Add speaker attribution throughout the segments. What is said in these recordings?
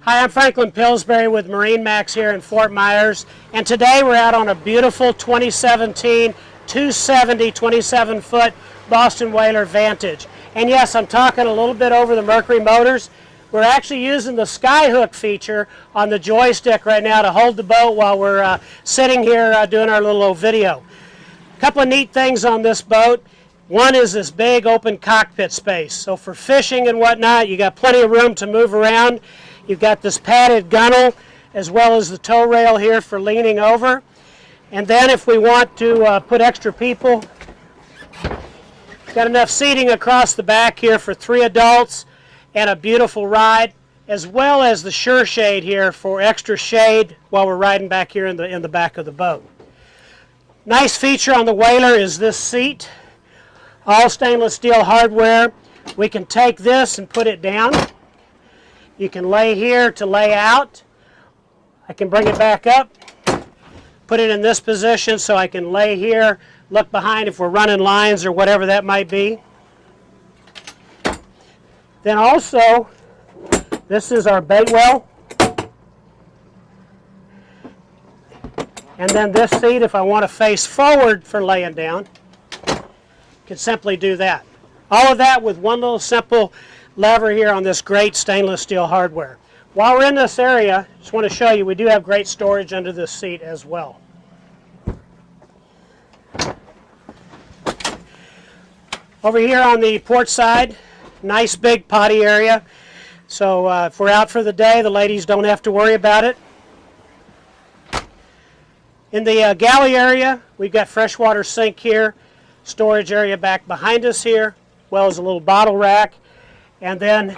Speaker 1: Hi, I'm Franklin Pillsbury with MarineMax here in Fort Myers, and today we're out on a beautiful 2017 270 27-foot Boston Whaler Vantage. And yes, I'm talking a little bit over the Mercury motors. We're actually using the skyhook feature on the joystick right now to hold the boat while we're sitting here doing our little video. A couple of neat things on this boat. One is this big open cockpit space. So for fishing and whatnot, you got plenty of room to move around. You've got this padded gunnel as well as the tow rail here for leaning over. And then if we want to put extra people, got enough seating across the back here for 3 adults and a beautiful ride, as well as the sure shade here for extra shade while we're riding back here in the back of the boat. Nice feature on the Whaler is this seat. All stainless steel hardware. We can take this and put it down. You can lay here to lay out. I can bring it back up, put it in this position so I can lay here, look behind if we're running lines or whatever that might be. Then also, this is our bait well. And then this seat, if I want to face forward for laying down, can simply do that. All of that with one little simple lever here on this great stainless steel hardware. While we're in this area, just want to show you we do have great storage under this seat as well. Over here on the port side, nice big potty area. So if we're out for the day, the ladies don't have to worry about it. In the galley area, we've got freshwater sink here, storage area back behind us here, as well as a little bottle rack, and then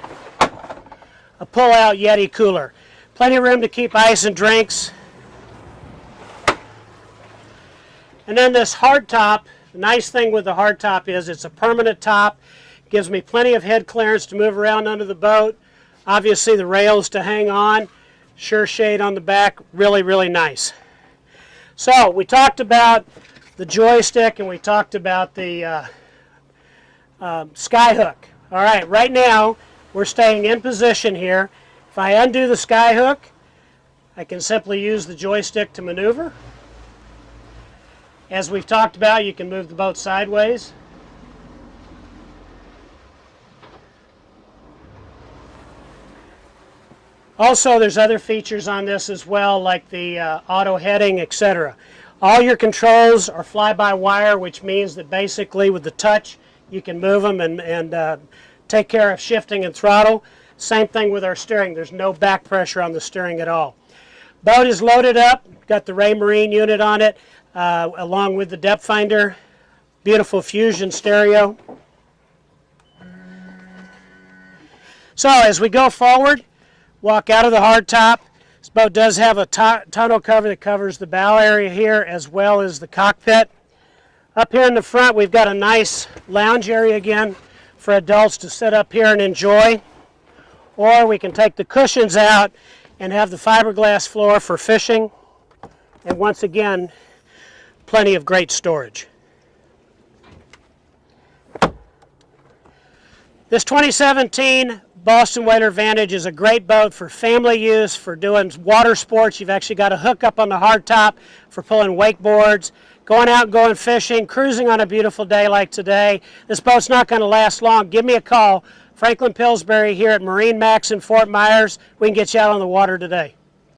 Speaker 1: a pull-out Yeti cooler. Plenty of room to keep ice and drinks. And then this hardtop, the nice thing with the hardtop is it's a permanent top. Gives me plenty of head clearance to move around under the boat. Obviously the rails to hang on. Sure shade on the back. Really, really nice. So we talked about the joystick and we talked about the skyhook. All right, right now we're staying in position here. If I undo the skyhook, I can simply use the joystick to maneuver. As we've talked about, you can move the boat sideways. Also, there's other features on this as well, like the auto heading, etc. All your controls are fly-by-wire, which means that basically with the touch, you can move them and take care of shifting and throttle. Same thing with our steering. There's no back pressure on the steering at all. Boat is loaded up. Got the Raymarine unit on it, along with the depth finder. Beautiful Fusion stereo. So as we go forward, walk out of the hardtop. This boat does have a tonneau cover that covers the bow area here as well as the cockpit. Up here in the front we've got a nice lounge area again for adults to sit up here and enjoy. Or we can take the cushions out and have the fiberglass floor for fishing. And once again, plenty of great storage. This 2017 Boston Whaler Vantage is a great boat for family use, for doing water sports. You've actually got a hook up on the hardtop for pulling wakeboards, going out and going fishing, cruising on a beautiful day like today. This boat's not going to last long. Give me a call. Franklin Pillsbury here at MarineMax in Fort Myers. We can get you out on the water today.